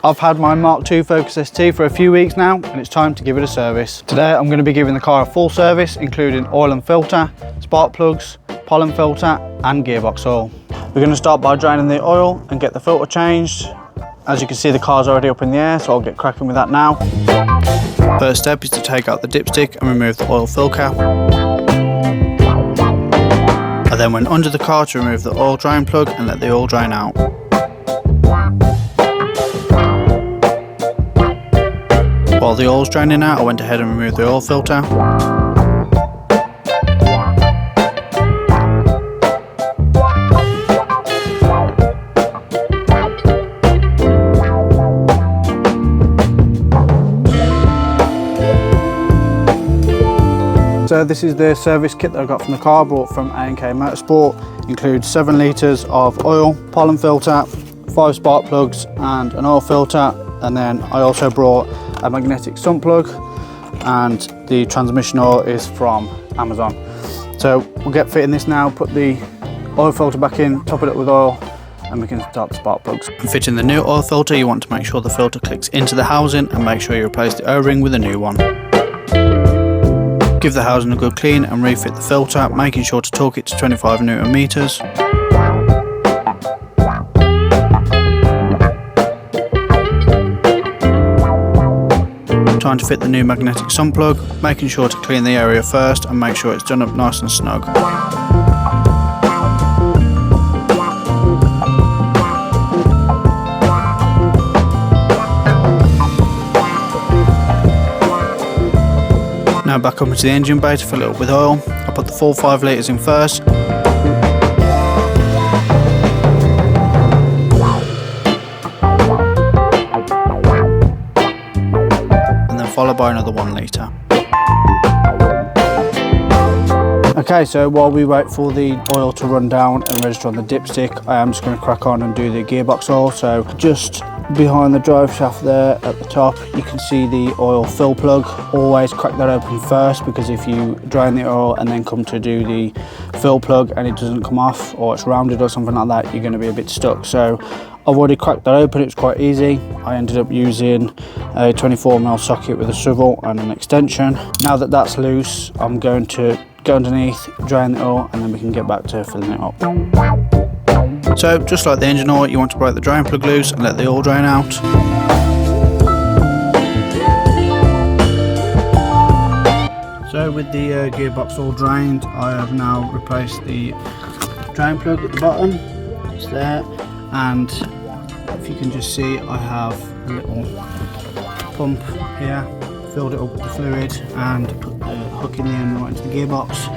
I've had my Mark II Focus ST for a few weeks now and it's time to give it a service. Today I'm going to be giving the car a full service including oil and filter, spark plugs, pollen filter and gearbox oil. We're going to start by draining the oil and get the filter changed. As you can see, the car's already up in the air, so I'll get cracking with that now. First step is to take out the dipstick and remove the oil fill cap. I then went under the car to remove the oil drain plug and let the oil drain out. While the oil's draining out, I went ahead and removed the oil filter. So this is the service kit that I got from the car, brought from MK Motorsport. Includes 7 litres of oil, pollen filter, 5 spark plugs and an oil filter. And then I also brought a magnetic sump plug, and the transmission oil is from Amazon. So we'll get fitting this now, put the oil filter back in, top it up with oil, and we can start the spark plugs. When fitting the new oil filter, you want to make sure the filter clicks into the housing and make sure you replace the O-ring with a new one. Give the housing a good clean and refit the filter, making sure to torque it to 25 Newton meters. Time to fit the new magnetic sump plug, making sure to clean the area first and make sure it's done up nice and snug. Now back up into the engine bay to fill it up with oil. I put the full 5 litres in first. Followed by another 1 litre. Okay, so while we wait for the oil to run down and register on the dipstick, I am just going to crack on and do the gearbox oil. So just behind the drive shaft there at the top, you can see the oil fill plug. Always crack that open first, because if you drain the oil and then come to do the fill plug and it doesn't come off, or it's rounded or something like that, you're going to be a bit stuck. So I've already cracked that open, it was quite easy. I ended up using a 24mm socket with a swivel and an extension. Now that that's loose, I'm going to go underneath, drain the oil, and then we can get back to filling it up. So just like the engine oil, you want to break the drain plug loose and let the oil drain out. So with the gearbox all drained, I have now replaced the drain plug at the bottom. It's there. And if you can just see, I have a little pump here, filled it up with the fluid and put the hook in the end right into the gearbox,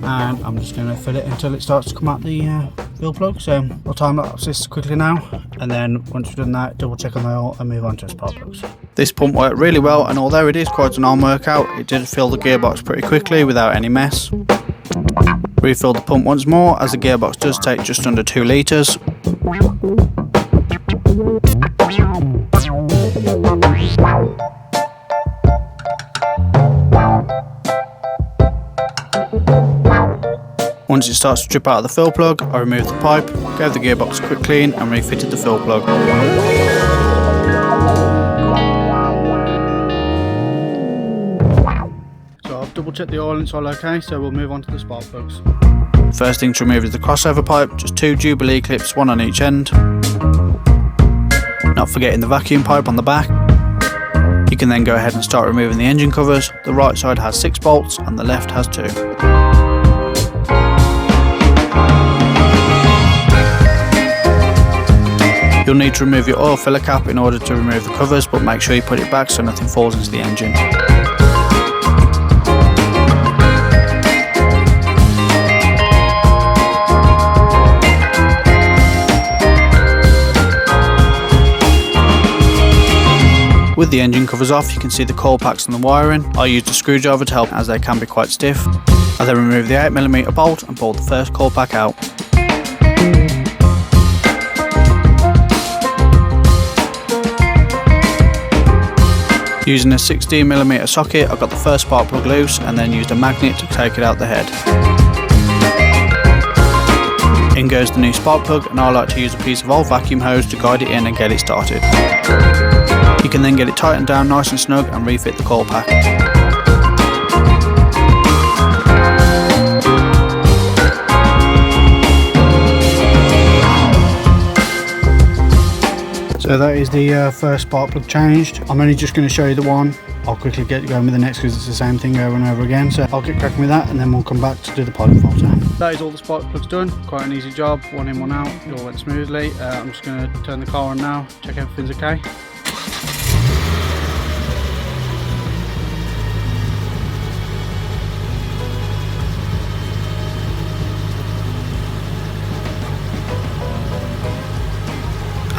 and I'm just going to fill it until it starts to come out the fill plug. So I'll time lapse this quickly now, and then once we've done that, double check on the oil and move on to spark plugs. This pump worked really well, and although it is quite an arm workout, it did fill the gearbox pretty quickly without any mess. Refill the pump once more, as the gearbox does take just under 2 litres. Once it starts to drip out of the fill plug, I removed the pipe, gave the gearbox a quick clean and refitted the fill plug. So I've double checked the oil and it's all okay, so we'll move on to the spark plugs. First thing to remove is the crossover pipe, just 2 Jubilee clips, 1 on each end. Not forgetting the vacuum pipe on the back. You can then go ahead and start removing the engine covers. The right side has 6 bolts and the left has 2. You'll need to remove your oil filler cap in order to remove the covers, but make sure you put it back so nothing falls into the engine. With the engine covers off, you can see the coil packs and the wiring. I used a screwdriver to help, as they can be quite stiff. I then removed the 8mm bolt and pulled the first coil pack out. Using a 16mm socket, I got the first spark plug loose and then used a magnet to take it out the head. In goes the new spark plug, and I like to use a piece of old vacuum hose to guide it in and get it started. can then get it tightened down nice and snug and refit the coil pack. So that is the first spark plug changed. I'm only just going to show you the one. I'll quickly get going with the next because it's the same thing over and over again. So I'll get cracking with that and then we'll come back to do the pilot filter. That is all the spark plugs done. Quite an easy job. One in, one out. It all went smoothly. I'm just going to turn the car on now, check everything's okay.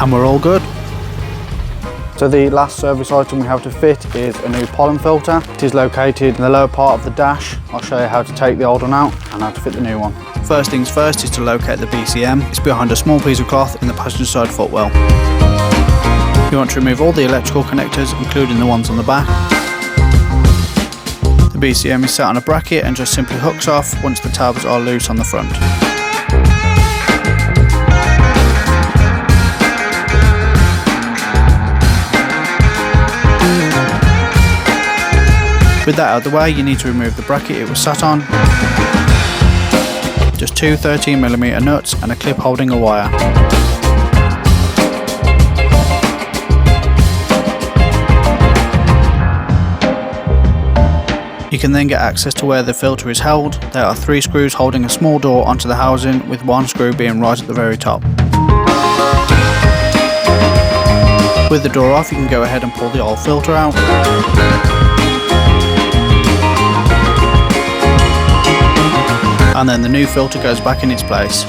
And we're all good. So the last service item we have to fit is a new pollen filter. It is located in the lower part of the dash. I'll show you how to take the old one out and how to fit the new one. First things first is to locate the BCM. It's behind a small piece of cloth in the passenger side footwell. You want to remove all the electrical connectors, including the ones on the back. The BCM is set on a bracket and just simply hooks off once the tabs are loose on the front. With that out of the way, you need to remove the bracket it was sat on. Just two 13mm nuts and a clip holding a wire. You can then get access to where the filter is held. There are 3 screws holding a small door onto the housing, with 1 screw being right at the very top. With the door off, you can go ahead and pull the old filter out. And then the new filter goes back in its place.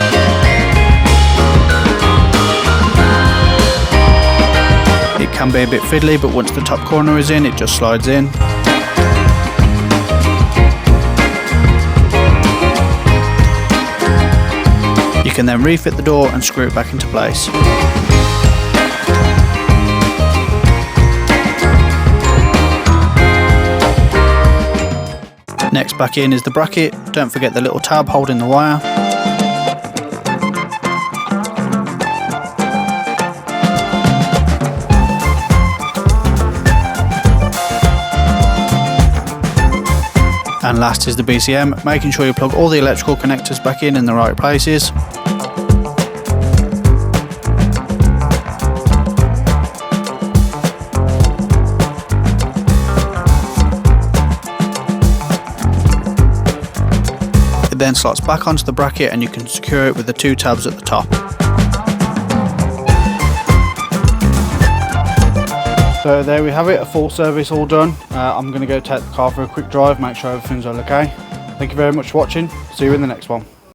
It can be a bit fiddly, but once the top corner is in, it just slides in. You can then refit the door and screw it back into place. Next back in is the bracket. Don't forget the little tab holding the wire. And last is the BCM, making sure you plug all the electrical connectors back in the right places. It then slots back onto the bracket and you can secure it with the 2 tabs at the top. So there we have it, a full service all done. I'm going to go take the car for a quick drive, make sure everything's all okay. Thank you very much for watching, see you in the next one.